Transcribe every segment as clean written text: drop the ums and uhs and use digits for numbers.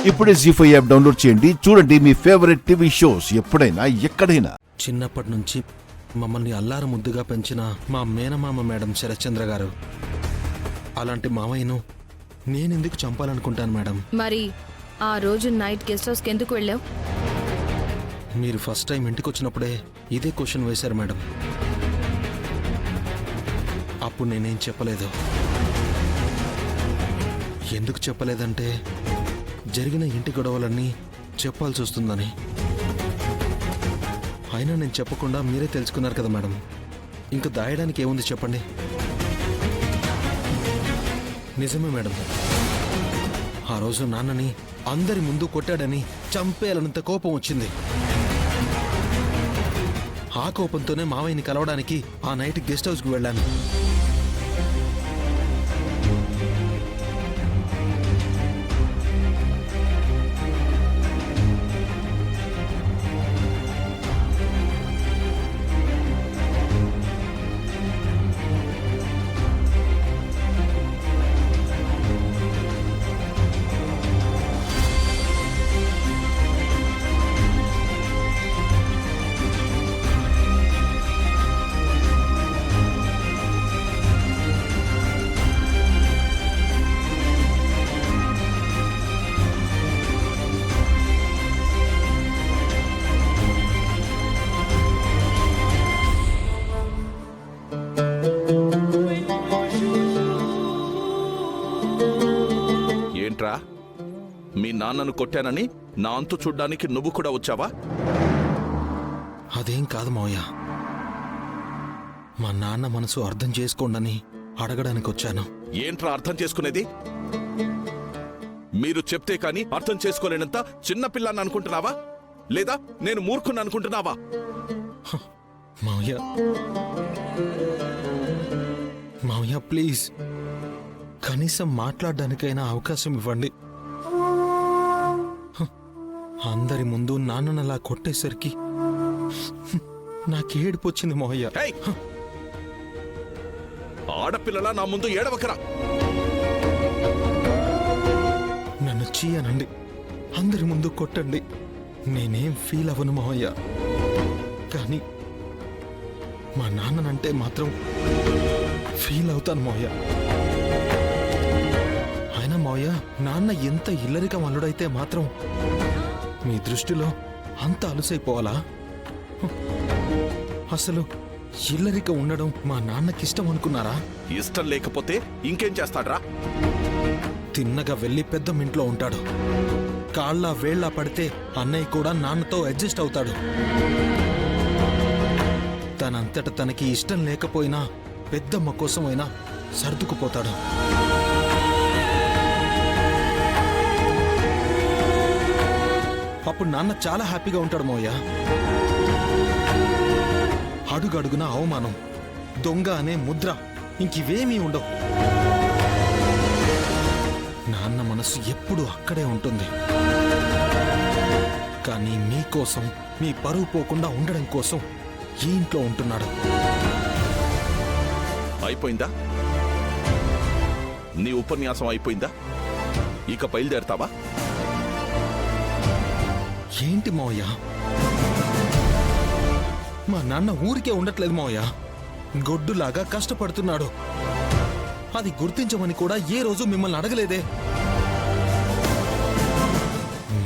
ఇప్పుడే జీ5 app download చేయండి. చూడండి మీ ఫేవరెట్ టీవీ షోస్ ఎప్పుడైనా ఎక్కడైనా. చిన్నప్పటి నుంచి మమ్మల్ని అల్లారు ముద్దుగా పెంచిన మా మేనమామ మేడం శరత్చంద్ర గారు. అలాంటి మామయ్యను నేనెందుకు చంపాలనుకుంటాను మేడం? మరి ఆ రోజు నైట్ గెస్ట్ హౌస్కి ఎందుకు వెళ్ళావు? మీరు ఫస్ట్ టైం ఇంటికి వచ్చినప్పుడే ఇదే క్వశ్చన్ వేశారు మేడం. అప్పుడు నేనేం చెప్పలేదు. ఎందుకు చెప్పలేదంటే జరిగిన ఇంటి గొడవలన్నీ చెప్పాల్సి వస్తుందని. అయినా నేను చెప్పకుండా మీరే తెలుసుకున్నారు కదా మేడం. ఇంకా దాయడానికి ఏముంది చెప్పండి. నిజమే మేడం, ఆ రోజు నాన్నని అందరి ముందు కొట్టాడని చంపేయాలన్నంత కోపం వచ్చింది. ఆ కోపంతోనే మావయ్యని కలవడానికి ఆ నైట్ గెస్ట్ హౌస్కి వెళ్ళాను. ఏంట్రా, మీ నాన్నను కొట్టానని నా అంతు చూడ్డానికి నువ్వు కూడా వచ్చావా? అదేం కాదు మావయ్య, మా నాన్న మనసు అర్థం చేసుకోండని అడగడానికి వచ్చాను. ఏంట్రా అర్థం చేసుకునేది? మీరు చెప్తే కాని అర్థం చేసుకోలేనంత చిన్నపిల్లాన్ని అనుకుంటున్నావా, లేదా నేను మూర్ఖుని అనుకుంటున్నావా? మావయ్య, మావయ్య ప్లీజ్, కనీసం మాట్లాడడానికైనా అవకాశం ఇవ్వండి. అందరి ముందు నాన్ననలా కొట్టేసరికి నాకేడుపొచ్చింది మావయ్య. హేయ్! ఆడపిల్లలా నా ముందు ఏడవకరా. నన్ను చీయనండి, అందరి ముందు కొట్టండి, నేనేం ఫీల్ అవ్వను మావయ్య. కానీ మా నాన్ననంటే మాత్రం ఫీల్ అవుతాను మావయ్య. అయినా మావయ్య, నాన్న ఎంత ఇల్లరికం అల్లుడైతే మాత్రం మీ దృష్టిలో అంత అలుసైపోవాలా? అసలు ఇల్లరిక ఉండడం మా నాన్నకిష్టం అనుకున్నారా? ఇష్టం లేకపోతే ఇంకేం చేస్తాడ్రా? తిన్నగా వెళ్ళి పెద్దమ్మింట్లో ఉంటాడు. కాళ్ళ వేళ్ళ పడితే అన్నయ్య కూడా నాన్నతో అడ్జస్ట్ అవుతాడు. తనంతట తనకి ఇష్టం లేకపోయినా పెద్దమ్మ కోసమైనా సర్దుకుపోతాడు. అప్పుడు నాన్న చాలా హ్యాపీగా ఉంటాడు మోయ్య. అడుగడుగున అవమానం, దొంగ అనే ముద్ర, ఇంకివేమీ ఉండవు. నాన్న మనసు ఎప్పుడూ అక్కడే ఉంటుంది. కానీ మీకోసం, మీ పరువు పోకుండా ఉండడం కోసం ఈ ఇంట్లో ఉంటున్నాడు. అయిపోయిందా? నీ ఉపన్యాసం అయిపోయిందా? ఇక బయలుదేరతావా? ఏంటి మావయ్య, మా నాన్న ఊరికే ఉండట్లేదు మావయ్య, గొడ్డులాగా కష్టపడుతున్నాడు. అది గుర్తించమని కూడా ఏ రోజు మిమ్మల్ని అడగలేదే.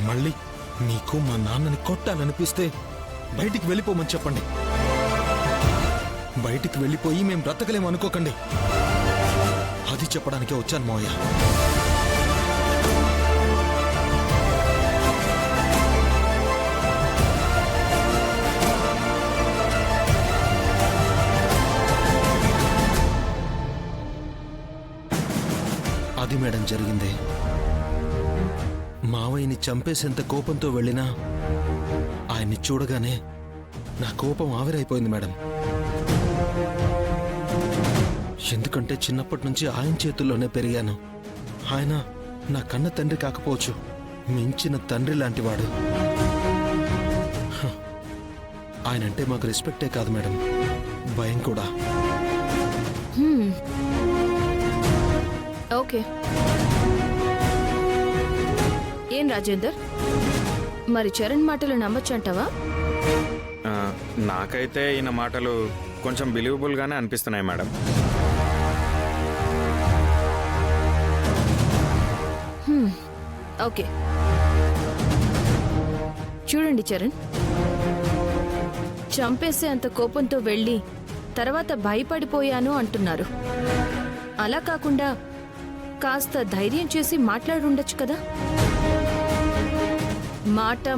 మళ్ళీ మీకు మా నాన్నని కొట్టాలనిపిస్తే బయటికి వెళ్ళిపోమని చెప్పండి. బయటికి వెళ్ళిపోయి మేం బ్రతకలేమనుకోకండి. అది చెప్పడానికే వచ్చాను మావయ్య. అది మేడం జరిగింది. మావయ్యని చంపేసేంత కోపంతో వెళ్ళినా ఆయన్ని చూడగానే నా కోపం ఆవిరైపోయింది మేడం. ఎందుకంటే చిన్నప్పటి నుంచి ఆయన చేతుల్లోనే పెరిగాను. ఆయన నా కన్న తండ్రి కాకపోవచ్చు, మించిన తండ్రి లాంటివాడు. ఆయనంటే మాకు రెస్పెక్టే కాదు మేడం, భయం కూడా. ఓకే, ఏం రాజేందర్, మరి చరణ్ మాటలు నమ్మొచ్చంటావా? నాకైతే ఈయన మాటలు కొంచెం బిలీవబుల్గానే అనిపిస్తున్నాయి మేడం. ఓకే, చూడండి చరణ్, చంపేసే అంత కోపంతో వెళ్ళి తర్వాత భయపడిపోయాను అంటున్నారు. అలా కాకుండా కాస్త ధైర్యం చేసి మాట్లాడుండొచ్చు కదా.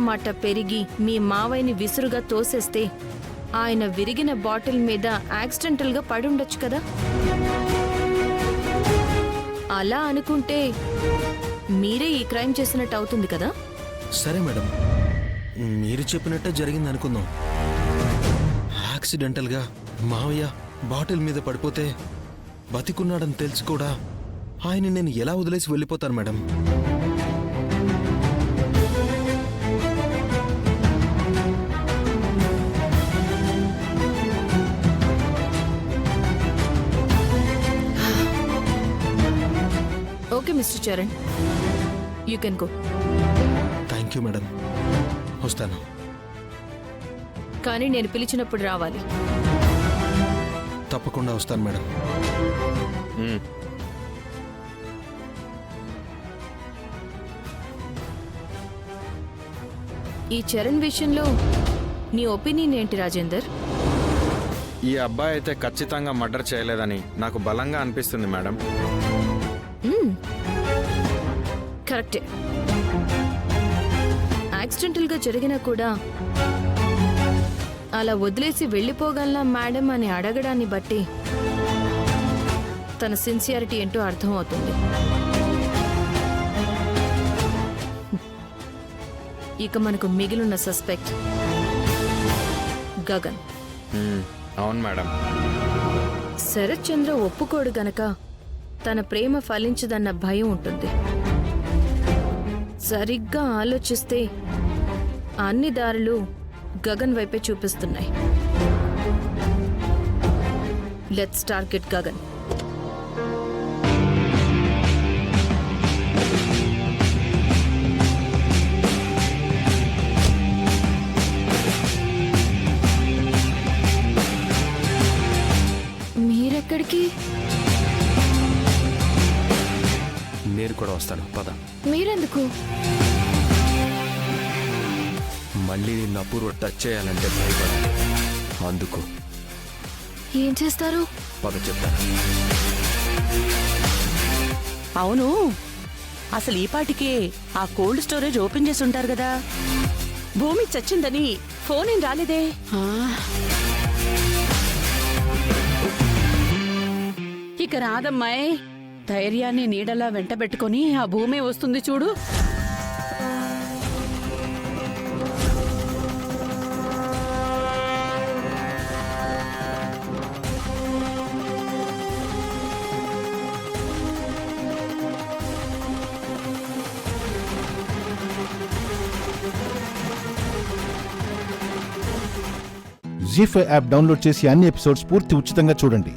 మాట పెరిగి మీ మావయ్యని విసురుగా తోసేస్తే ఆయన విరిగిన బాటిల్ మీద యాక్సిడెంటల్గా పడుండొచ్చు కదా. అలా అనుకుంటే మీరే ఈ క్రైమ్ చేసినట్టు అవుతుంది కదా. సరే మేడం, మీరు చెప్పినట్టే జరిగింది అనుకుందాం. యాక్సిడెంటల్గా మావయ్య బాటిల్ మీద పడిపోతే బతికున్నాడని తెలిసి కూడా ఆయన నేను ఎలా వదిలేసి వెళ్ళిపోతాను madam? Okay mister Charan, you can go. Thank you madam, వస్తాను. కానీ నేను పిలిచినప్పుడు రావాలి. తప్పకుండా వస్తాను మేడం. ఈ చరణ్ విషయంలో నీ ఒపీనియన్ ఏంటి రాజేందర్? ఈ అబ్బాయి అయితే ఖచ్చితంగా మర్డర్ చేయలేదని నాకు బలంగా అనిపిస్తుంది మేడం. కరెక్టే. యాక్సిడెంటల్గా జరిగినా కూడా అలా వదిలేసి వెళ్ళిపోగలనా మేడం అని అడగడాన్ని బట్టి తన సిన్సియారిటీ ఏంటో అర్థమవుతుంది. ఇక మనకు మిగిలిన సస్పెక్ట్ గగన్. అవును మేడం. శరత్ చంద్ర ఒప్పుకోడు గనక తన ప్రేమ ఫలించదన్న భయం ఉంటుంది. సరిగ్గా ఆలోచిస్తే అన్ని దారులు గగన్ వైపే చూపిస్తున్నాయి. Let's target Gagan. మీరెక్కడికి? నేను కూడా వస్తాను, పద. మీరెందుకు? మళ్ళీ నిన్ను అపూర్వ టచ్ చేయాలంటే భయపడాలి, అందుకు. ఏం చేస్తారు? పద చెప్తాను. అవును, అసలు ఈ పాటికే ఆ కోల్డ్ స్టోరేజ్ ఓపెన్ చేసి ఉంటారు కదా. భూమి చచ్చిందని ఫోన్ ఏం రాలేదే? ఇక రాదమ్మాయి, ధైర్యాన్ని నీడలా వెంటబెట్టుకొని ఆ భూమి వస్తుంది చూడు. జీ5 యాప్ డౌన్లోడ్ చేసి అన్ని ఎపిసోడ్స్ పూర్తి ఉచితంగా చూడండి.